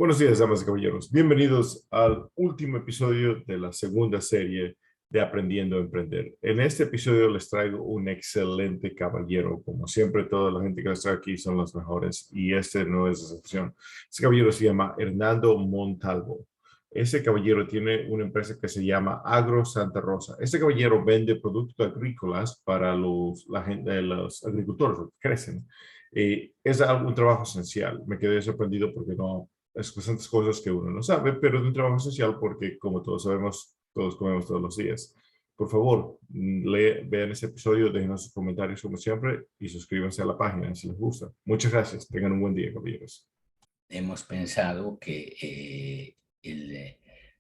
Buenos días, damas y caballeros. Bienvenidos al último episodio de la segunda serie de Aprendiendo a Emprender. En este episodio les traigo un excelente caballero. Como siempre, toda la gente que está aquí son los mejores y este no es excepción. Este caballero se llama Hernando Montalvo. Ese caballero tiene una empresa que se llama Agro Santa Rosa. Este caballero vende productos agrícolas para la gente, los agricultores que crecen. Es un trabajo esencial. Me quedé sorprendido porque no es bastantes cosas que uno no sabe, pero de un trabajo social porque, como todos sabemos, todos comemos todos los días. Por favor, vean ese episodio, dejen sus comentarios como siempre y suscríbanse a la página si les gusta. Muchas gracias. Tengan un buen día, caballeros. Hemos pensado que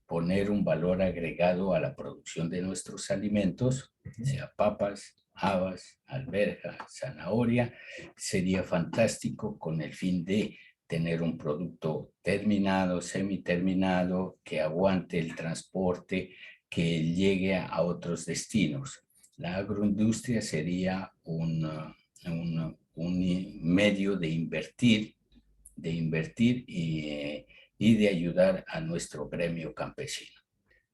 poner un valor agregado a la producción de nuestros alimentos, sea papas, habas, alberja, zanahoria, sería fantástico con el fin de tener un producto terminado, semiterminado, que aguante el transporte, que llegue a otros destinos. La agroindustria sería un medio de invertir y de ayudar a nuestro gremio campesino.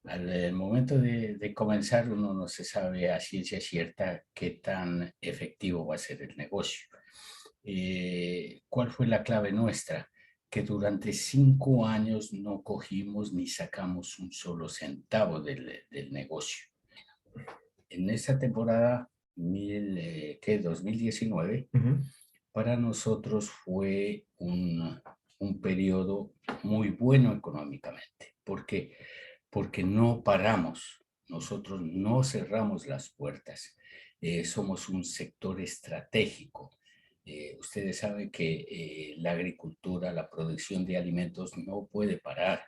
Al momento de comenzar, uno no se sabe a ciencia cierta qué tan efectivo va a ser el negocio. ¿Cuál fue la clave nuestra? Que durante 5 años no cogimos ni sacamos un solo centavo del negocio. En esta temporada 2019, para nosotros fue un periodo muy bueno económicamente. ¿Por qué? Porque no paramos, nosotros no cerramos las puertas. Somos un sector estratégico. Ustedes saben que la agricultura, la producción de alimentos no puede parar.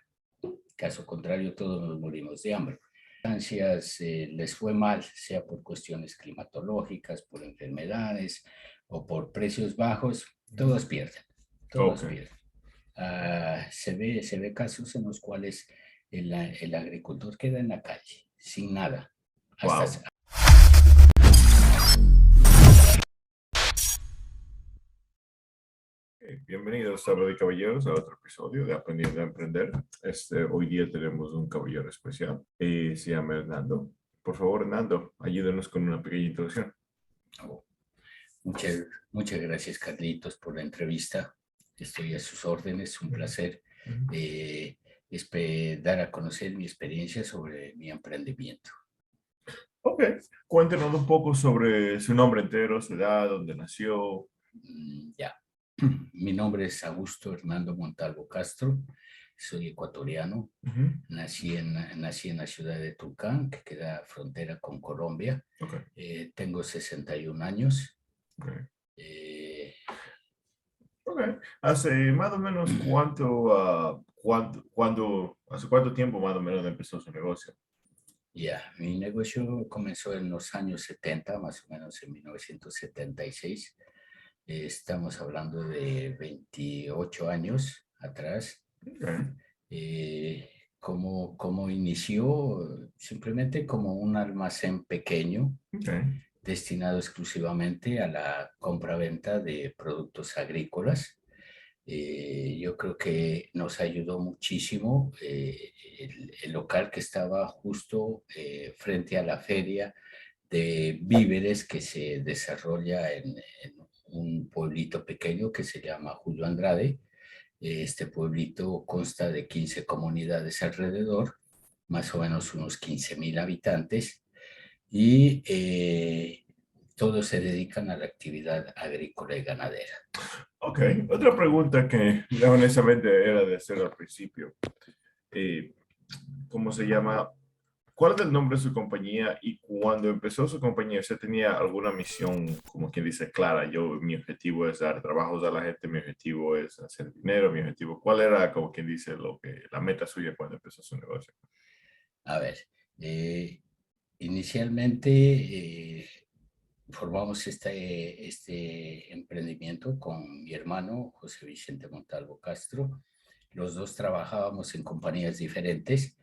Caso contrario, todos nos morimos de hambre. Les fue mal, sea por cuestiones climatológicas, por enfermedades o por precios bajos, todos pierden, todos Ok. pierden. Se ve casos en los cuales el agricultor queda en la calle, sin nada. Hasta, Wow. Bienvenidos, damas y caballeros, a otro episodio de Aprendiendo a Emprender. Hoy día tenemos un caballero especial. Se llama Hernando. Por favor, Hernando, ayúdenos con una pequeña introducción. oh, muchas gracias, Carlitos, por la entrevista. Estoy a sus órdenes, un placer dar a conocer mi experiencia sobre mi emprendimiento. Ok, cuéntenos un poco sobre su nombre entero, su edad, dónde nació. Ya. Mi nombre es Augusto Hernando Montalvo Castro, soy ecuatoriano, Ujú. nací en la ciudad de Tulcán, que queda frontera con Colombia. Ok, Tengo 61 años. ok. Eh, Ok. Hace más o menos hace cuánto tiempo más o menos empezó su negocio. Mi negocio comenzó en los años 70, más o menos en 1976. Estamos hablando de 28 años atrás. Ok, Eh, ¿Cómo inició? Simplemente como un almacén pequeño ok, destinado exclusivamente a la compra-venta de productos agrícolas. Yo creo que nos ayudó muchísimo el local que estaba justo frente a la feria de víveres que se desarrolla en un pueblito pequeño que se llama Julio Andrade. Este pueblito consta de 15 comunidades alrededor, más o menos unos 15,000 habitantes, y todos se dedican a la actividad agrícola y ganadera. ok. Otra pregunta que honestamente era de hacer al principio. Eh, ¿Cómo se llama? ¿Cuál es el nombre de su compañía y cuando empezó su compañía, usted tenía alguna misión, como quien dice, clara? Mi objetivo es dar trabajos a la gente, mi objetivo es hacer dinero, mi objetivo, ¿cuál era, como quien dice, la meta suya cuando empezó su negocio? A ver, inicialmente formamos este emprendimiento con mi hermano José Vicente Montalvo Castro. Los dos trabajábamos en compañías diferentes.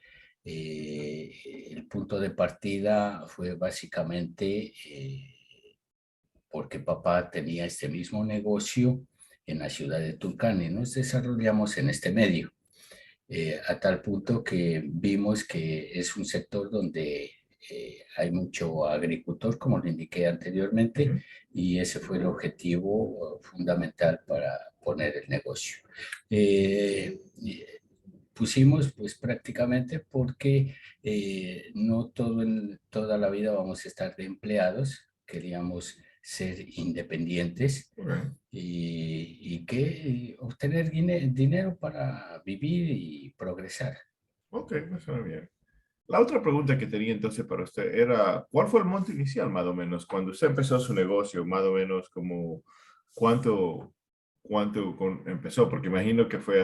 El punto de partida fue básicamente porque papá tenía este mismo negocio en la ciudad de Tulcán y nos desarrollamos en este medio. A tal punto que vimos que es un sector donde hay mucho agricultor, como le indiqué anteriormente, Ujú. y ese fue el objetivo fundamental para poner el negocio. Pusimos pues prácticamente porque no toda la vida vamos a estar de empleados, queríamos ser independientes Ok, y que obtener dinero para vivir y progresar. ok, me suena bien. La otra pregunta que tenía entonces para usted era, ¿cuál fue el monto inicial más o menos cuando usted empezó su negocio? Más o menos como cuánto, empezó, porque imagino que fue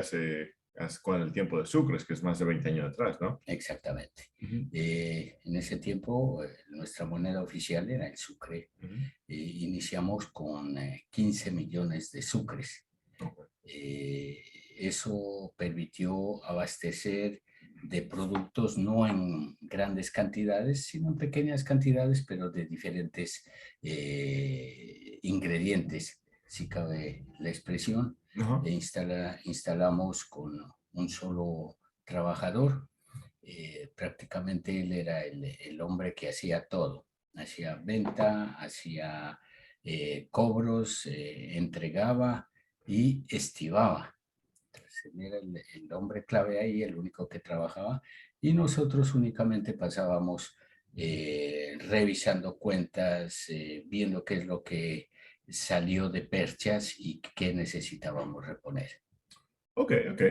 con el tiempo de Sucres, que es más de 20 años atrás, ¿no? Exactamente. Ujú, En ese tiempo, nuestra moneda oficial era el sucre. ujú. Iniciamos con 15 millones de sucres. Ok. Eh, Eso permitió abastecer de productos no en grandes cantidades, sino en pequeñas cantidades, pero de diferentes ingredientes, si cabe la expresión. Ajá. Instalamos con un solo trabajador. Prácticamente él era el hombre que hacía todo. Hacía venta, hacía cobros, entregaba y estivaba. Entonces, él era el hombre clave ahí, el único que trabajaba, y nosotros únicamente pasábamos revisando cuentas, viendo qué es lo que salió de perchas y qué necesitábamos reponer. Ok, ok.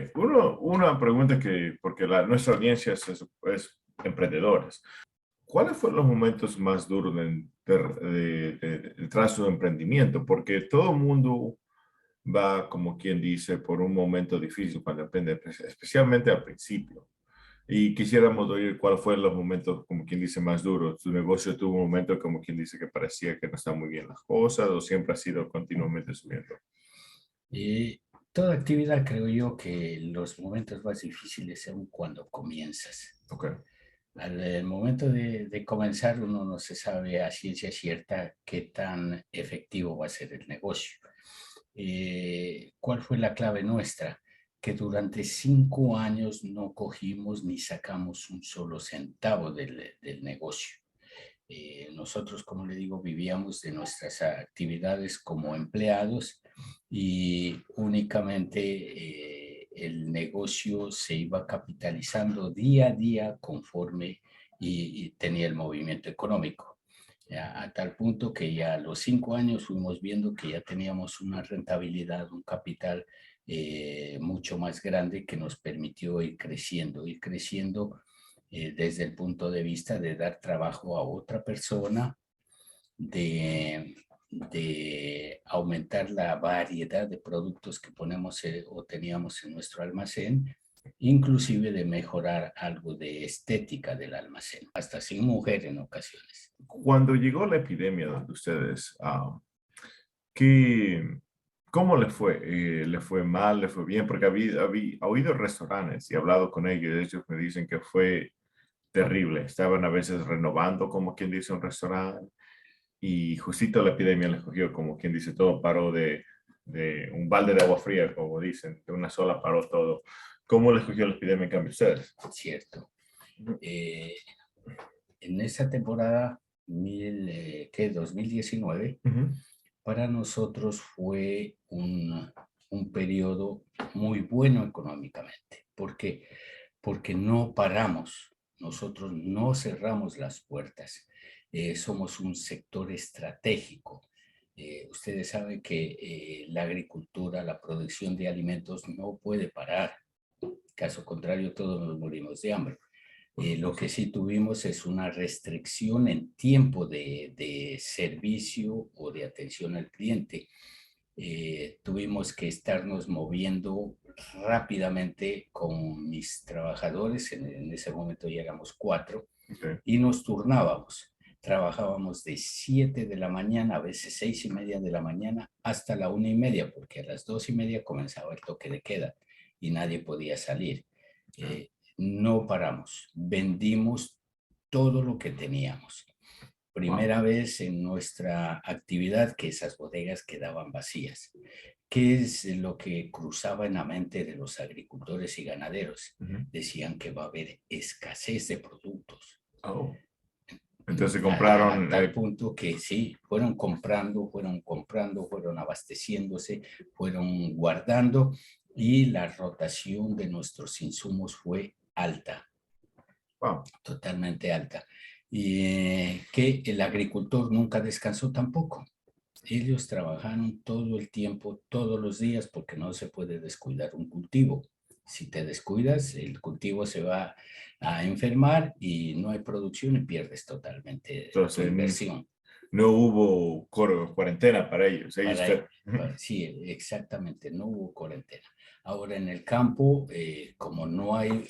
Una pregunta que, porque nuestra audiencia es emprendedores. ¿Cuáles fueron los momentos más duros tras su emprendimiento? Porque todo el mundo va, como quien dice, por un momento difícil cuando emprende, especialmente al principio. Y quisiéramos oír cuáles fueron los momentos, como quien dice, más duros. ¿Tu negocio tuvo un momento, como quien dice, que parecía que no estaban muy bien las cosas o siempre ha sido continuamente subiendo? Toda actividad creo yo que los momentos más difíciles son cuando comienzas. Ok. Al momento de comenzar uno no se sabe a ciencia cierta qué tan efectivo va a ser el negocio. ¿Cuál fue la clave nuestra? Que durante 5 años no cogimos ni sacamos un solo centavo del negocio. Nosotros, como le digo, vivíamos de nuestras actividades como empleados y únicamente el negocio se iba capitalizando día a día conforme y tenía el movimiento económico. A tal punto que ya a los 5 años fuimos viendo que ya teníamos una rentabilidad, un capital mucho más grande que nos permitió ir creciendo desde el punto de vista de dar trabajo a otra persona, de aumentar la variedad de productos que ponemos o teníamos en nuestro almacén, inclusive de mejorar algo de estética del almacén, hasta sin mujer en ocasiones. Cuando llegó la epidemia donde ustedes, ¿qué, cómo le fue? ¿Le fue mal? ¿Le fue bien? Porque había oído restaurantes y hablado con ellos. Ellos me dicen que fue terrible. Estaban a veces renovando, como quien dice, un restaurante y justito la epidemia les cogió, como quien dice, todo paró de un balde de agua fría, como dicen, de una sola paró todo. ¿Cómo les cogió la epidemia en cambio a ustedes? Cierto. Eh, en esa temporada, 2019, Ujú. para nosotros fue un periodo muy bueno económicamente. ¿Por qué? Porque no paramos, nosotros no cerramos las puertas. Somos un sector estratégico. Ustedes saben que la agricultura, la producción de alimentos no puede parar. Caso contrario, todos nos morimos de hambre. Por Lo que supuesto. sí tuvimos es una restricción en tiempo de servicio o de atención al cliente. Tuvimos que estarnos moviendo rápidamente con mis trabajadores, en ese momento ya éramos 4, Okay. y nos turnábamos. Trabajábamos de 7 de la mañana, a veces 6:30 de la mañana, hasta la 1:30, porque a las 2:30 comenzaba el toque de queda y nadie podía salir. Yeah. No paramos, vendimos todo lo que teníamos. Wow. Primera vez en nuestra actividad que esas bodegas quedaban vacías. ¿Qué es lo que cruzaba en la mente de los agricultores y ganaderos? Decían que va a haber escasez de productos. Oh. Entonces A compraron, tal punto que sí, fueron abasteciéndose, fueron guardando y la rotación de nuestros insumos fue alta, wow, totalmente alta. Y que el agricultor nunca descansó tampoco. Ellos trabajaron todo el tiempo, todos los días, porque no se puede descuidar un cultivo. Si te descuidas, el cultivo se va a enfermar y no hay producción y pierdes totalmente tu entonces inversión. no hubo cuarentena para ellos. Para, sí, exactamente, no hubo cuarentena. Ahora en el campo, como no hay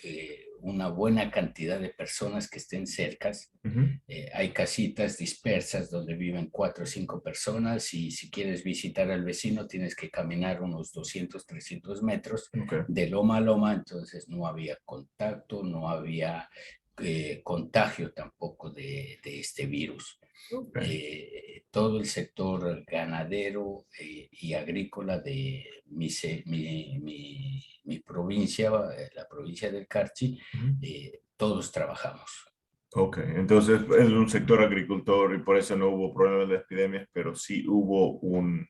una buena cantidad de personas que estén cercas, hay casitas dispersas donde viven 4 o 5 personas y si quieres visitar al vecino tienes que caminar unos 200, 300 metros Okay. de loma a loma, entonces no había contacto, no había contagio tampoco de este virus. Okay. Todo el sector ganadero y agrícola de mi provincia, la provincia del Carchi, todos trabajamos. Ok, entonces es un sector agricultor y por eso no hubo problemas de epidemias, pero sí hubo un,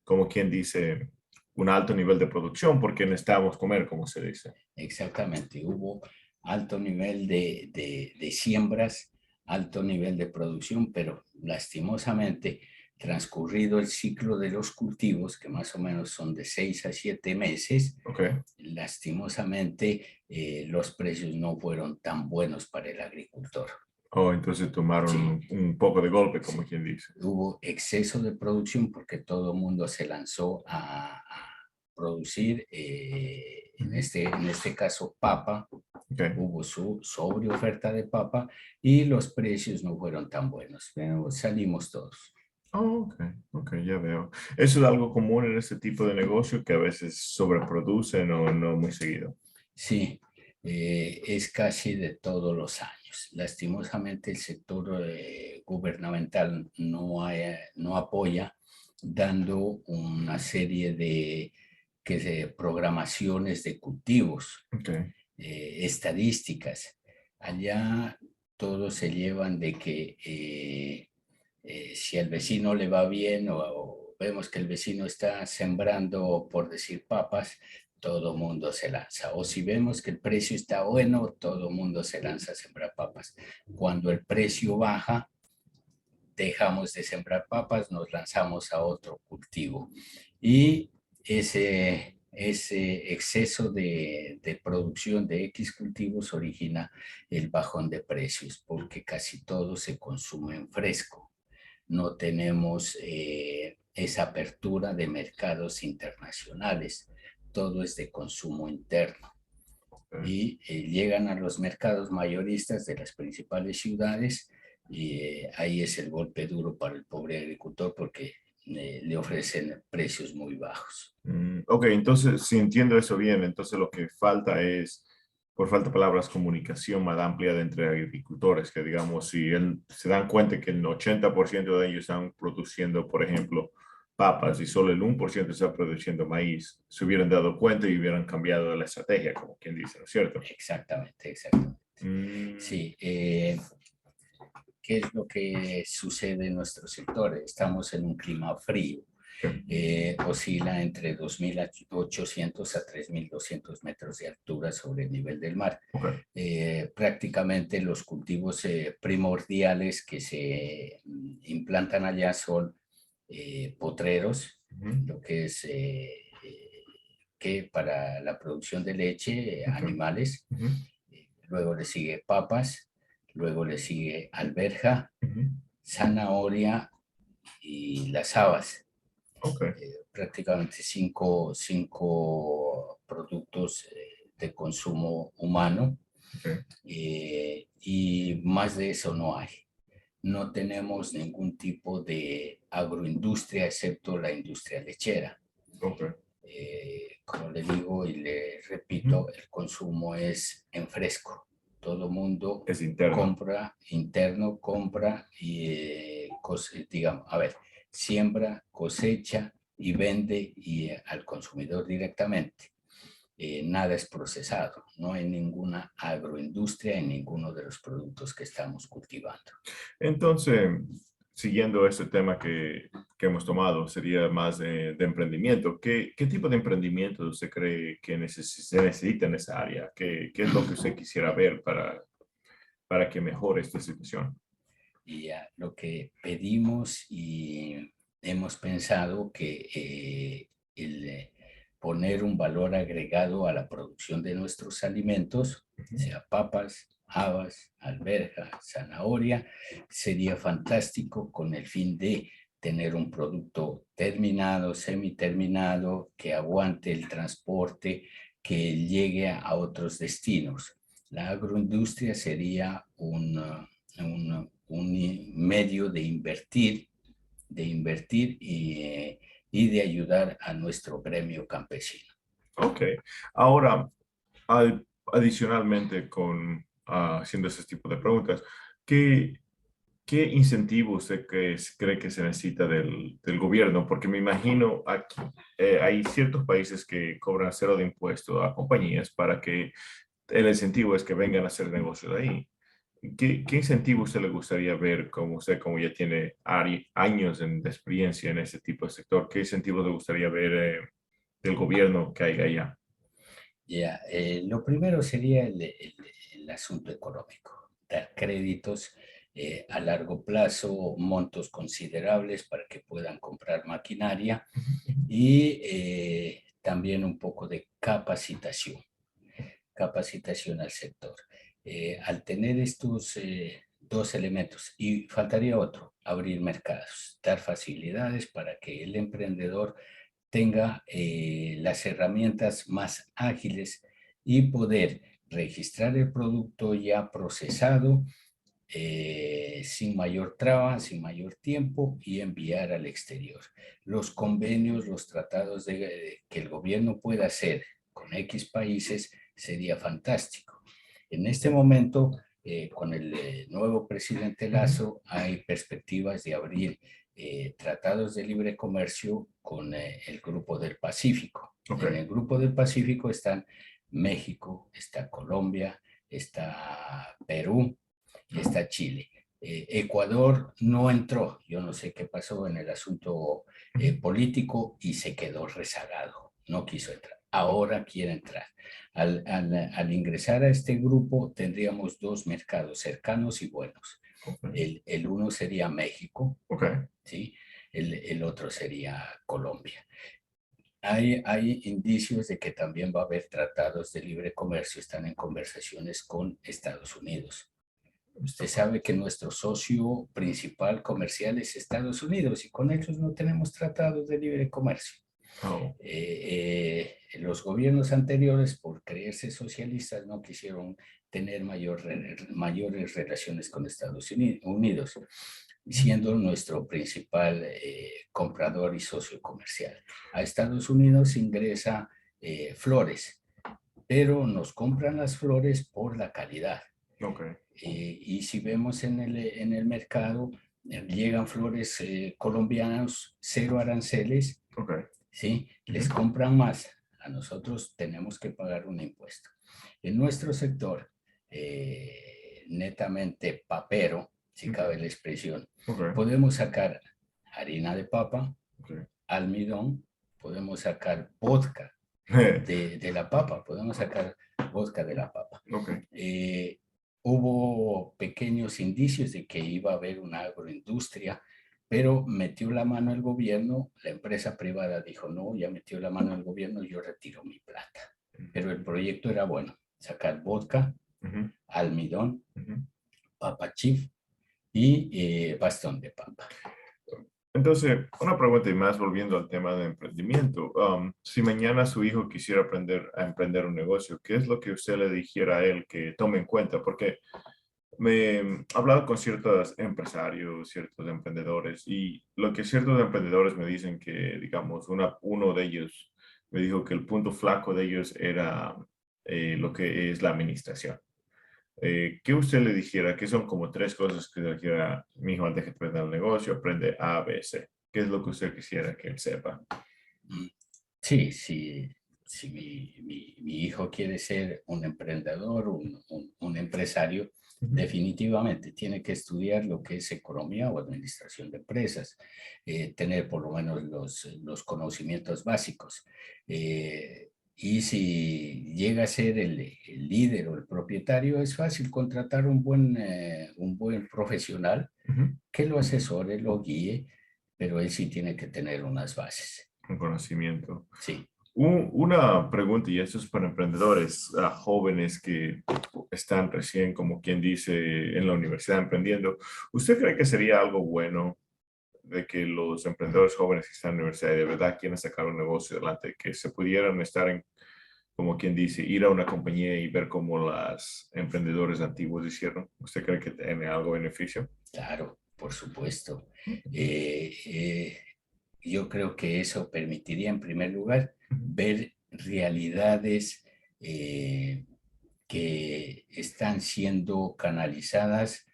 como quien dice, un alto nivel de producción porque necesitábamos comer, como se dice. Exactamente, hubo alto nivel de siembras, alto nivel de producción, pero lastimosamente, transcurrido el ciclo de los cultivos, que más o menos son de 6 a 7 meses, Ok. lastimosamente los precios no fueron tan buenos para el agricultor. Oh, entonces tomaron Sí, un poco de golpe, como sí. quien dice. Hubo exceso de producción porque todo el mundo se lanzó a producir, en este caso, papa. Ok. Hubo su sobreoferta de papa y los precios no fueron tan buenos, pero salimos todos. Oh, ok, ok, ya veo. Eso es algo común en este tipo de negocio que a veces sobreproducen o no muy seguido. Sí, es casi de todos los años. Lastimosamente el sector gubernamental no apoya dando una serie de programaciones de cultivos, Ok. estadísticas. Allá todos se llevan de que si al vecino le va bien o vemos que el vecino está sembrando, por decir, papas, todo mundo se lanza. O si vemos que el precio está bueno, todo mundo se lanza a sembrar papas. Cuando el precio baja, dejamos de sembrar papas, nos lanzamos a otro cultivo. Y ese exceso de producción de X cultivos origina el bajón de precios, porque casi todo se consume en fresco. No tenemos esa apertura de mercados internacionales. Todo es de consumo interno y llegan a los mercados mayoristas de las principales ciudades y ahí es el golpe duro para el pobre agricultor porque le ofrecen precios muy bajos. Ok, entonces, si entiendo eso bien, entonces lo que falta es, por falta de palabras, comunicación más amplia de entre agricultores, que digamos, si se dan cuenta que el 80% de ellos están produciendo, por ejemplo, papas y solo el 1% está produciendo maíz, se hubieran dado cuenta y hubieran cambiado la estrategia, como quien dice, ¿no es cierto? Exactamente, exactamente. Mm, Sí, ¿qué es lo que sucede en nuestro sector? Estamos en un clima frío. ok, Oscila entre 2.800 a 3.200 metros de altura sobre el nivel del mar. ok, Prácticamente los cultivos primordiales que se implantan allá son potreros, ujú, lo que es que para la producción de leche, ok, animales. ujú, Luego le sigue papas, luego le sigue alberja, ujú, zanahoria y las habas. ok, Prácticamente cinco productos de consumo humano ok, y más de eso no hay. No tenemos ningún tipo de agroindustria excepto la industria lechera. ok, Como le digo y le ujú, repito, el consumo es en fresco. Todo mundo es interno. compra, interno, compra y, digamos, a ver, siembra, cosecha y vende al consumidor directamente. Nada es procesado, no hay ninguna agroindustria en ninguno de los productos que estamos cultivando. Entonces, siguiendo este tema que hemos tomado, sería más de emprendimiento. ¿Qué tipo de emprendimiento usted cree que se necesita en esa área? ¿Qué es lo que usted quisiera ver para que mejore esta situación? Y lo que pedimos y hemos pensado que poner un valor agregado a la producción de nuestros alimentos, sea papas, habas, alberja, zanahoria, sería fantástico con el fin de tener un producto terminado, semiterminado, que aguante el transporte, que llegue a otros destinos. La agroindustria sería un medio de invertir y de ayudar a nuestro gremio campesino. Ok. Ahora, adicionalmente haciendo ese tipo de preguntas, ¿qué, ¿qué incentivo usted cree que se necesita del gobierno? Porque me imagino aquí hay ciertos países que cobran cero de impuesto a compañías para que el incentivo es que vengan a hacer negocio de ahí. ¿Qué incentivo usted le gustaría ver, como usted, como ya tiene años de experiencia en ese tipo de sector? ¿Qué incentivo le gustaría ver del gobierno que haya allá? Ya, lo primero sería el asunto económico, dar créditos a largo plazo, montos considerables para que puedan comprar maquinaria y también un poco de capacitación al sector. Al tener estos dos elementos, y faltaría otro, abrir mercados, dar facilidades para que el emprendedor tenga las herramientas más ágiles y poder registrar el producto ya procesado sin mayor traba, sin mayor tiempo y enviar al exterior. Los convenios, los tratados que el gobierno pueda hacer con X países sería fantástico. En este momento, con el nuevo presidente Lazo, hay perspectivas de abrir tratados de libre comercio con el Grupo del Pacífico. En Ok. el Grupo del Pacífico están México, está Colombia, está Perú y está Chile. Ecuador no entró, yo no sé qué pasó en el asunto político y se quedó rezagado, no quiso entrar. Ahora quiere entrar. Al ingresar a este grupo tendríamos dos mercados cercanos y buenos. El uno sería México, Ok. ¿sí? El otro sería Colombia. Hay indicios de que también va a haber tratados de libre comercio, están en conversaciones con Estados Unidos. Usted sabe que nuestro socio principal comercial es Estados Unidos y con ellos no tenemos tratados de libre comercio. Oh, Los gobiernos anteriores, por creerse socialistas, no quisieron tener mayores relaciones con Estados Unidos, siendo nuestro principal comprador y socio comercial. A Estados Unidos ingresa flores, pero nos compran las flores por la calidad. ok. Y si vemos en el mercado, llegan flores colombianas, cero aranceles, Ok. ¿sí? Les Ujú. compran más. A nosotros tenemos que pagar un impuesto. En nuestro sector, netamente papero, si Ok. cabe la expresión, Ok. podemos sacar harina de papa, Ok. almidón, podemos sacar vodka de la papa, podemos sacar vodka de la papa. Ok. Eh, Hubo pequeños indicios de que iba a haber una agroindustria, pero metió la mano el gobierno, la empresa privada dijo, no, ya metió la mano el gobierno, yo retiro mi plata. Pero el proyecto era bueno, sacar vodka, Ujú. almidón, Ujú. papa chif y bastón de papa. Entonces, una pregunta y más volviendo al tema de emprendimiento. Si mañana su hijo quisiera aprender a emprender un negocio, ¿qué es lo que usted le dijera a él que tome en cuenta? Porque me he hablado con ciertos empresarios, ciertos emprendedores, y lo que ciertos emprendedores me dicen que, digamos, uno de ellos me dijo que el punto flaco de ellos era lo que es la administración. ¿Qué usted le dijera? ¿Qué son como tres cosas que le dijera, mi hijo, antes de aprender el negocio, aprende A, B, C? ¿Qué es lo que usted quisiera que él sepa? Mm, sí, sí, si mi hijo quiere ser un emprendedor, un empresario, Ujú. definitivamente tiene que estudiar lo que es economía o administración de empresas, tener por lo menos los conocimientos básicos. Y si llega a ser el líder o el propietario, es fácil contratar un buen profesional Ujú. que lo asesore, lo guíe, pero él sí tiene que tener unas bases. Un conocimiento. Sí, Una pregunta, y esto es para emprendedores, jóvenes que están recién, como quien dice, en la universidad emprendiendo. ¿Usted cree que sería algo bueno de que los emprendedores jóvenes que están en la universidad y de verdad quieren sacar un negocio adelante, que se pudieran estar en, como quien dice, ir a una compañía y ver cómo los emprendedores antiguos hicieron? ¿Usted cree que tiene algo beneficio? claro, por supuesto. Eh, eh, yo creo que eso permitiría, en primer lugar, Ujú. ver realidades eh, que están siendo canalizadas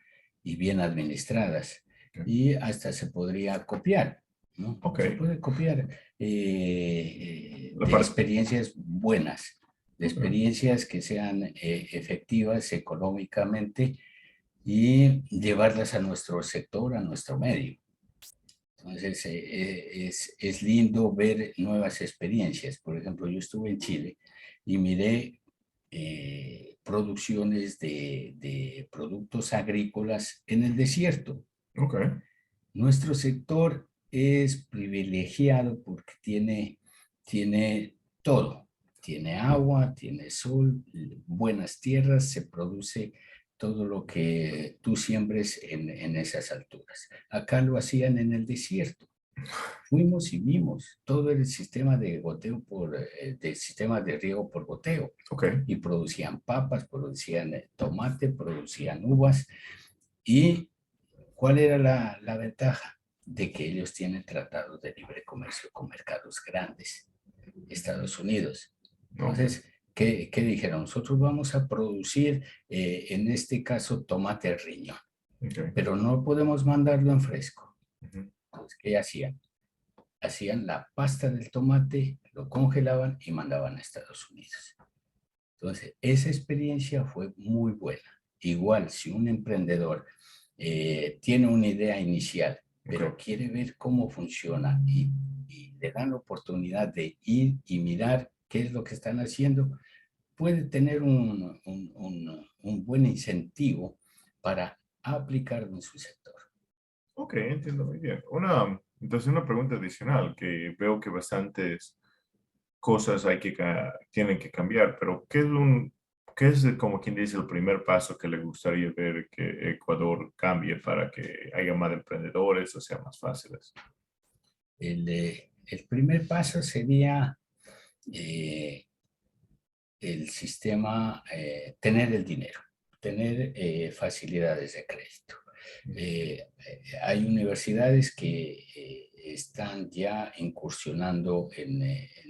y bien administradas. Ok. Y hasta se podría copiar, ¿no? Ok. Se puede copiar La de parte. experiencias buenas, de Ok. experiencias que sean efectivas económicamente y llevarlas a nuestro sector, a nuestro medio. Entonces, es lindo ver nuevas experiencias. Por ejemplo, yo estuve en Chile y miré producciones de productos agrícolas en el desierto. Ok. Nuestro sector es privilegiado porque tiene todo. Tiene agua, tiene sol, buenas tierras, se produce todo lo que tú siembres en esas alturas. Acá lo hacían en el desierto. Fuimos y vimos todo el sistema de goteo de sistema de riego por goteo Ok. y producían papas, producían tomate, producían uvas. ¿Y cuál era la ventaja? De que ellos tienen tratados de libre comercio con mercados grandes, Estados Unidos. Ok. Entonces, ¿qué dijeron? Nosotros vamos a producir, en este caso, tomate riñón, Ok. pero no podemos mandarlo en fresco. Ujú. Entonces, ¿qué hacían? Hacían la pasta del tomate, lo congelaban y mandaban a Estados Unidos. Entonces, esa experiencia fue muy buena. Igual, si un emprendedor tiene una idea inicial, pero Ok. quiere ver cómo funciona y le dan la oportunidad de ir y mirar qué es lo que están haciendo, puede tener un buen incentivo para aplicarlo en su sector. Ok, entiendo muy bien. Entonces una pregunta adicional que veo que bastantes cosas tienen que cambiar, pero qué es como quien dice el primer paso que le gustaría ver que Ecuador cambie para que haya más emprendedores o sea más fáciles? El primer paso sería eh, el sistema, tener el dinero, tener facilidades de crédito. Hay universidades que están ya incursionando en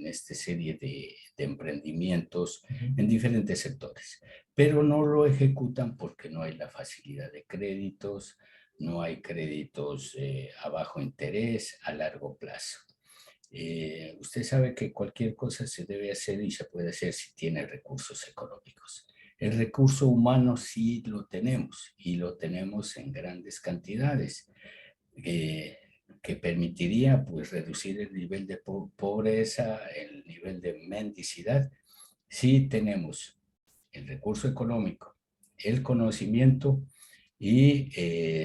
esta serie de emprendimientos Ujú. en diferentes sectores, pero no lo ejecutan porque no hay la facilidad de créditos, no hay créditos a bajo interés a largo plazo. Usted sabe que cualquier cosa se debe hacer y se puede hacer si tiene recursos económicos. El recurso humano sí lo tenemos y lo tenemos en grandes cantidades, eh, que permitiría pues reducir el nivel de pobreza, el nivel de mendicidad. Sí tenemos el recurso económico, el conocimiento y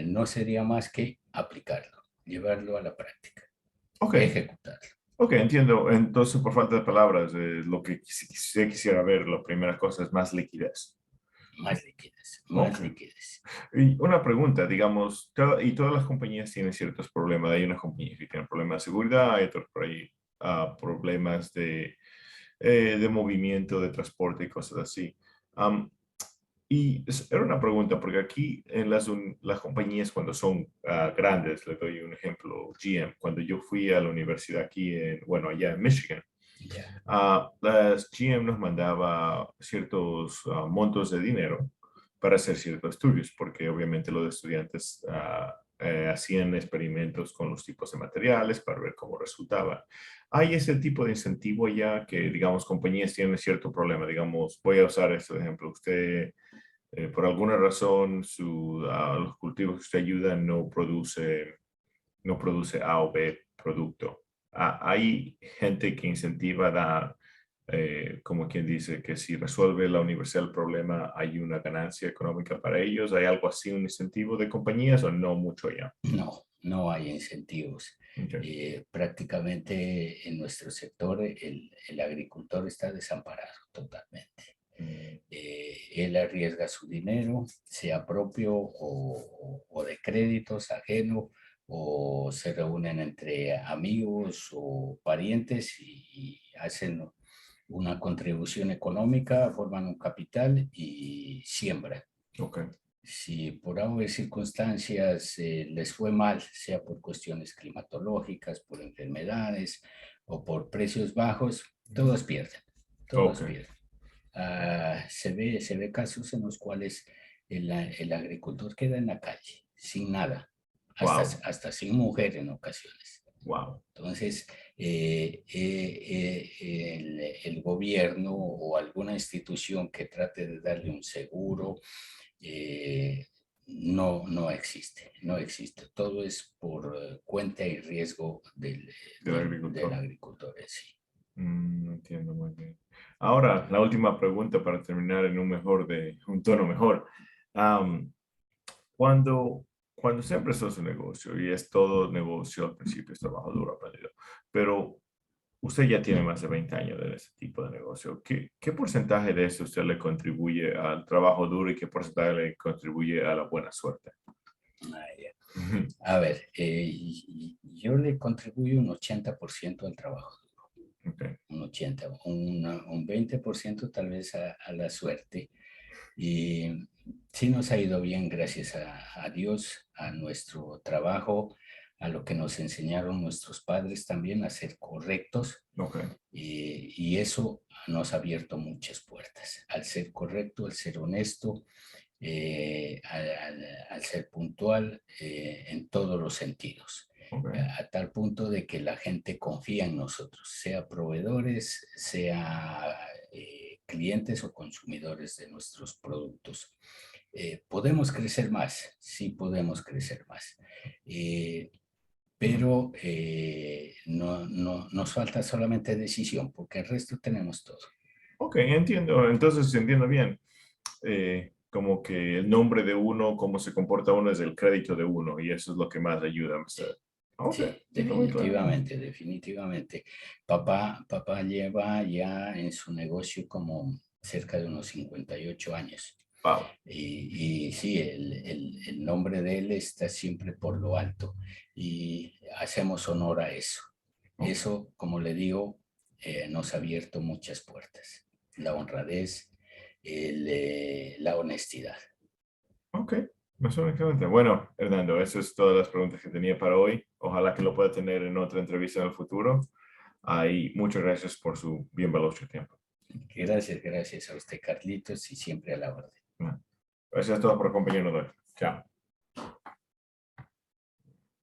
no sería más que aplicarlo, llevarlo a la práctica, Ok, ejecutarlo. ok, entiendo. Entonces, por falta de palabras, lo que sí quisiera ver, la primera cosa es más liquidez. Más liquidez, más Ok. liquidez. Y una pregunta, digamos, y todas las compañías tienen ciertos problemas. Hay unas compañías que tienen problemas de seguridad, hay otras por ahí problemas de movimiento, de transporte y cosas así. Am, era una pregunta, porque aquí en las compañías cuando son grandes, le doy un ejemplo, GM, cuando yo fui a la universidad aquí bueno, allá en Michigan, Ya, las GM nos mandaba ciertos montos de dinero para hacer ciertos estudios, porque obviamente los estudiantes hacían experimentos con los tipos de materiales para ver cómo resultaba. Hay ese tipo de incentivo ya que, digamos, compañías tienen cierto problema. Digamos, voy a usar este ejemplo. Usted, por alguna razón, los cultivos que usted ayuda no produce A o B producto. Hay gente que incentiva, como quien dice, que si resuelve la universidad el problema, hay una ganancia económica para ellos. ¿Hay algo así, un incentivo de compañías o no mucho ya? No, no hay incentivos. Okay. Prácticamente en nuestro sector el agricultor está desamparado totalmente. Mm, Él arriesga su dinero, sea propio o de créditos ajeno, o se reúnen entre amigos o parientes y hacen una contribución económica, forman un capital y siembran. okay. Si por algo de circunstancias les fue mal, sea por cuestiones climatológicas, por enfermedades o por precios bajos, todos pierden, todos Okay. pierden. Se ve casos en los cuales el agricultor queda en la calle, sin nada, Wow. hasta sin mujer en ocasiones. Wow. Entonces, el gobierno o alguna institución que trate de darle un seguro, no existe, no existe. Todo es por cuenta y riesgo Del del agricultor. agricultor en sí. Entiendo muy bien. Ahora, la última pregunta para terminar en un tono mejor. Am, cuando, cuando usted empezó su negocio, y es todo negocio al principio, es trabajo duro, aprendido, pero usted ya tiene más de 20 años de ese tipo de negocio. ¿Qué porcentaje de eso usted le contribuye al trabajo duro y qué porcentaje le contribuye a la buena suerte? Ah, ya. Ujú. A ver, yo le contribuyo un 80% al trabajo, Okay. un 80, un 20% tal vez a la suerte. Y sí nos ha ido bien gracias a Dios, a nuestro trabajo, a lo que nos enseñaron nuestros padres también, a ser correctos. Okay. Y eso nos ha abierto muchas puertas. Al ser correcto, al ser honesto, al ser puntual en todos los sentidos. Okay. A tal punto de que la gente confía en nosotros, sea proveedores, sea clientes o consumidores de nuestros productos. Podemos crecer más, sí podemos crecer más. Pero nos falta solamente decisión, porque el resto tenemos todo. Ok, entiendo. Entonces, entiendo bien. Como que el nombre de uno, cómo se comporta uno, es el crédito de uno y eso es lo que más ayuda a usted. Ok, Sí, está muy claro. definitivamente, definitivamente. Papá lleva ya en su negocio como cerca de unos 58 años. Wow. Y sí, el nombre de él está siempre por lo alto y hacemos honor a eso. Ok, Eso, como le digo, nos ha abierto muchas puertas. La honradez, la honestidad. ok, me suena excelente. Bueno, Hernando, esas es todas las preguntas que tenía para hoy. Ojalá que lo pueda tener en otra entrevista en el futuro. Y muchas gracias por su bien valioso tiempo. Gracias, gracias a usted, Carlitos, y siempre a la orden. Gracias a todos por acompañarnos hoy. Chao.